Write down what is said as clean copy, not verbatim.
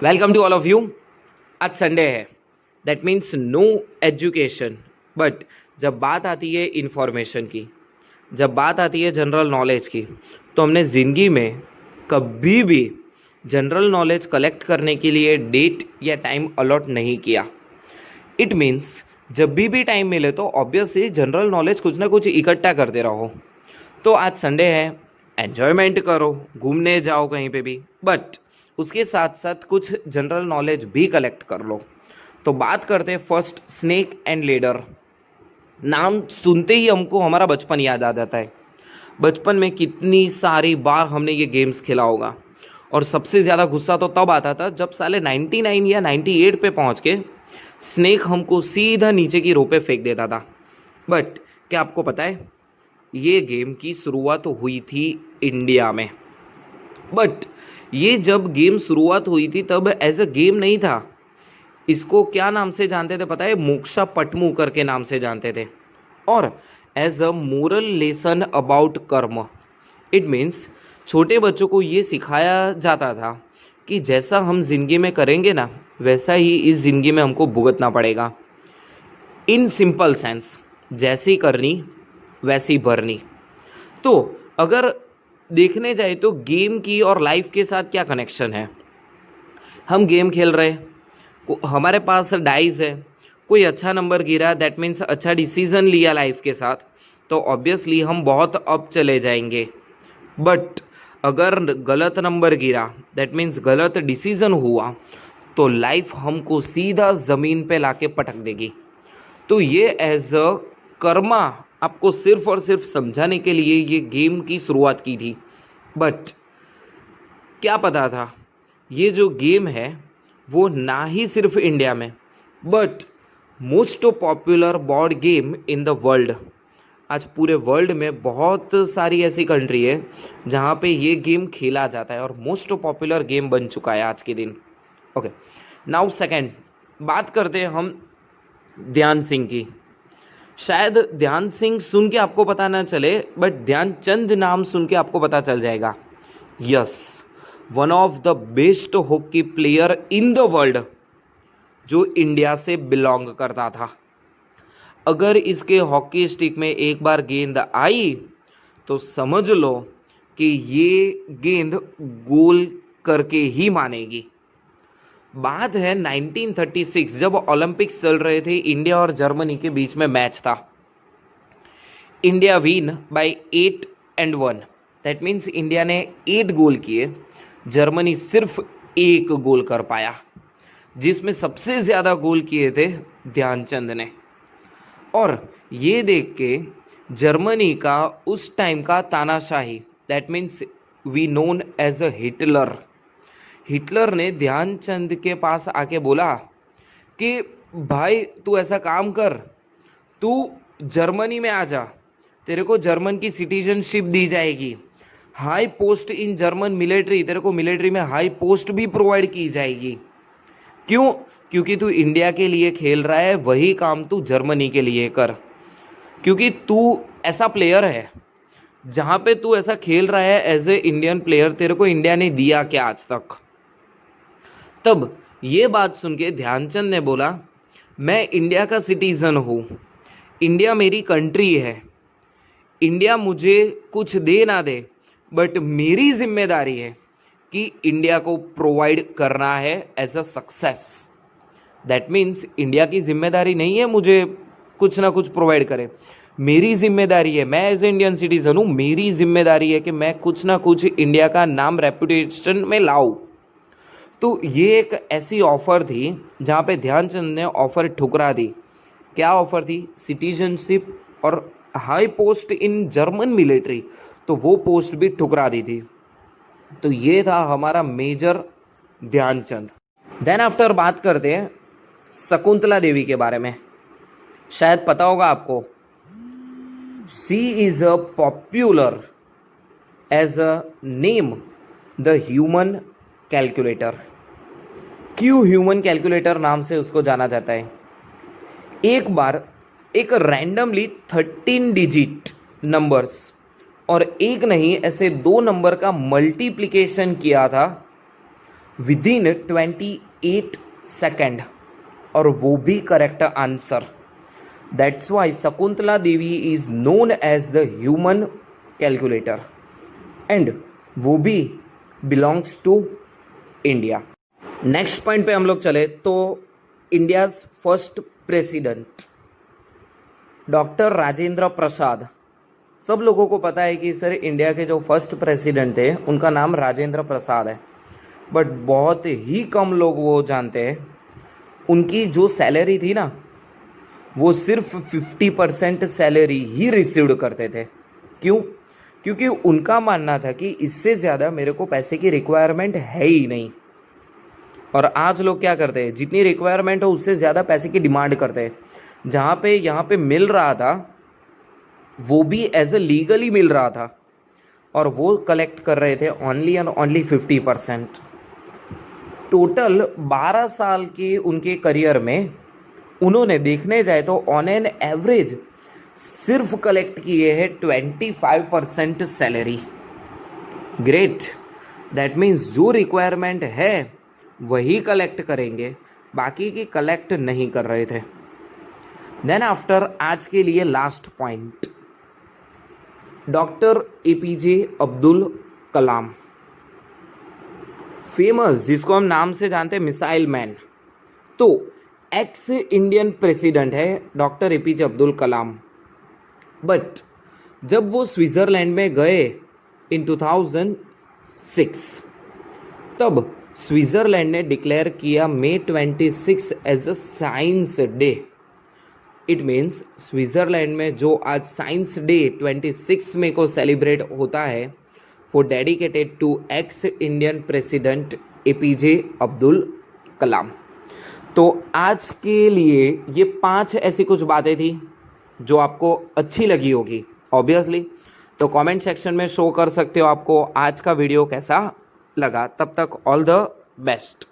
Welcome to all of you. आज Sunday है, that means no education. But जब बात आती है इंफॉर्मेशन की, जब बात आती है जनरल नॉलेज की, तो हमने ज़िंदगी में कभी भी जनरल नॉलेज कलेक्ट करने के लिए डेट या टाइम अलॉट नहीं किया। इट मीन्स जब भी टाइम मिले तो ऑब्वियसली जनरल नॉलेज कुछ ना कुछ इकट्ठा करते रहो। तो आज संडे है, एन्जॉयमेंट करो, घूमने जाओ कहीं पे भी, बट उसके साथ साथ कुछ जनरल नॉलेज भी कलेक्ट कर लो। तो बात करते हैं फर्स्ट, स्नेक एंड लेडर। नाम सुनते ही हमको हमारा बचपन याद आ जाता है। बचपन में कितनी सारी बार हमने ये गेम्स खेला होगा, और सबसे ज़्यादा गुस्सा तो तब आता था जब साले 99 या 98 पे पहुंच के स्नेक हमको सीधा नीचे की रो पे फेंक देता था। बट क्या आपको पता है, ये गेम की शुरुआत हुई थी इंडिया में। बट ये जब गेम शुरुआत हुई थी तब एज अ गेम नहीं था। इसको क्या नाम से जानते थे पता है? मोक्षा पटमू करके नाम से जानते थे, और as a moral lesson about karma. It means छोटे बच्चों को ये सिखाया जाता था कि जैसा हम जिंदगी में करेंगे ना, वैसा ही इस जिंदगी में हमको भुगतना पड़ेगा। इन सिंपल सेंस, जैसी करनी वैसी भरनी। तो अगर देखने जाए तो गेम की और लाइफ के साथ क्या कनेक्शन है? हम गेम खेल रहे, हमारे पास डाइस है, कोई अच्छा नंबर गिरा, दैट मीन्स अच्छा डिसीजन लिया लाइफ के साथ, तो ऑब्वियसली हम बहुत अप चले जाएंगे। बट अगर गलत नंबर गिरा, दैट मीन्स गलत डिसीजन हुआ, तो लाइफ हमको सीधा ज़मीन पे लाके पटक देगी। तो ये एज अ कर्मा आपको सिर्फ और सिर्फ समझाने के लिए ये गेम की शुरुआत की थी। बट क्या पता था, ये जो गेम है वो ना ही सिर्फ इंडिया में, but most popular board game in the world. आज पूरे वर्ल्ड में बहुत सारी ऐसी कंट्री है जहाँ पे ये गेम खेला जाता है और मोस्ट पॉपुलर गेम बन चुका है आज के दिन। ओके, नाउ सेकंड, बात करते हैं हम ध्यान सिंह की। शायद ध्यान सिंह सुन के आपको पता ना चले, बट ध्यानचंद नाम सुन के आपको पता चल जाएगा। Yes, one of the best hockey player in the world, जो इंडिया से बिलोंग करता था। अगर इसके हॉकी स्टिक में एक बार गेंद आई तो समझ लो कि ये गेंद गोल करके ही मानेगी। बात है 1936, जब ओलंपिक्स चल रहे थे, इंडिया और जर्मनी के बीच में मैच था। India win bye 8-1, that means India ने 8 गोल किए, जर्मनी सिर्फ 1 गोल कर पाया, जिसमें सबसे ज़्यादा गोल किए थे ध्यानचंद ने। और ये देख के जर्मनी का उस टाइम का तानाशाही, that means we known as a Hitler, Hitler ने ध्यानचंद के पास आके बोला कि भाई तू ऐसा काम कर, तू जर्मनी में आ जा, तेरे को जर्मन की सिटीजनशिप दी जाएगी, high post in German military, तेरे को मिलिट्री में हाई पोस्ट भी प्रोवाइड की जाएगी। क्यों? क्योंकि तू इंडिया के लिए खेल रहा है, वही काम तू जर्मनी के लिए कर, क्योंकि तू ऐसा प्लेयर है, जहाँ पे तू ऐसा खेल रहा है एज ए इंडियन प्लेयर, तेरे को इंडिया ने दिया क्या आज तक? तब ये बात सुन के ध्यानचंद ने बोला, मैं इंडिया का सिटीज़न हूँ, इंडिया मेरी कंट्री है, इंडिया मुझे कुछ दे ना दे, बट मेरी जिम्मेदारी है कि इंडिया को प्रोवाइड करना है as a success. That means India की जिम्मेदारी नहीं है मुझे कुछ ना कुछ प्रोवाइड करे, मेरी जिम्मेदारी है, मैं एज ए इंडियन सिटीजन हूँ, मेरी जिम्मेदारी है कि मैं कुछ ना कुछ इंडिया का नाम रेपुटेशन में लाऊं। तो ये एक ऐसी ऑफ़र थी जहाँ पे ध्यानचंद ने ऑफ़र ठुकरा दी। क्या ऑफ़र थी? सिटीजनशिप और high post in German military, तो वो पोस्ट भी ठुकरा दी थी। तो ये था हमारा मेजर ध्यानचंद। देन आफ्टर बात करते हैं शकुंतला देवी के बारे में। शायद पता होगा आपको, she is a popular as a name the human calculator. क्यों ह्यूमन कैलकुलेटर नाम से उसको जाना जाता है? एक बार एक रैंडमली 13 डिजिट नंबर्स और एक नहीं, ऐसे 2 नंबर का मल्टीप्लिकेशन किया था, विदिन 28 सेकेंड, और वो भी correct answer. That's why Shakuntala Devi is known as the human calculator, and वो भी belongs to India. Next point पे हम लोग चले तो India's first president doctor Rajendra Prasad. सब लोगों को पता है कि सर इंडिया के जो फर्स्ट प्रेसिडेंट थे उनका नाम राजेंद्र प्रसाद है, बट बहुत ही कम लोग वो जानते हैं उनकी जो सैलरी थी ना, वो सिर्फ 50% सैलरी ही रिसीव्ड करते थे। क्यों? क्योंकि उनका मानना था कि इससे ज़्यादा मेरे को पैसे की रिक्वायरमेंट है ही नहीं। और आज लोग क्या करते हैं, जितनी रिक्वायरमेंट हो उससे ज़्यादा पैसे की डिमांड करते हैं। जहाँ पे यहाँ पे मिल रहा था वो भी एज ए लीगली मिल रहा था, और वो कलेक्ट कर रहे थे ओनली एंड ओनली 50%। टोटल 12 साल के उनके करियर में उन्होंने देखने जाए तो ऑन एन एवरेज सिर्फ कलेक्ट किए हैं 25% सैलरी। ग्रेट, दैट मीन्स जो रिक्वायरमेंट है वही कलेक्ट करेंगे, बाकी की कलेक्ट नहीं कर रहे थे। देन आफ्टर आज के लिए last point, doctor APJ Abdul Kalam, famous जिसको हम नाम से जानते हैं मिसाइल मैन। तो एक्स इंडियन प्रेसिडेंट है doctor APJ Abdul Kalam, but जब वो स्विट्जरलैंड में गए इन 2006, तब स्विट्जरलैंड ने डिक्लेयर किया May 26 as a science day. It means Switzerland में जो आज साइंस डे 26 मई को सेलिब्रेट होता है वो dedicated to ex Indian president APJ Abdul Kalam. तो आज के लिए ये 5 ऐसी कुछ बातें थी जो आपको अच्छी लगी होगी ऑब्वियसली। तो कमेंट सेक्शन में शो कर सकते हो आपको आज का वीडियो कैसा लगा। तब तक ऑल द बेस्ट।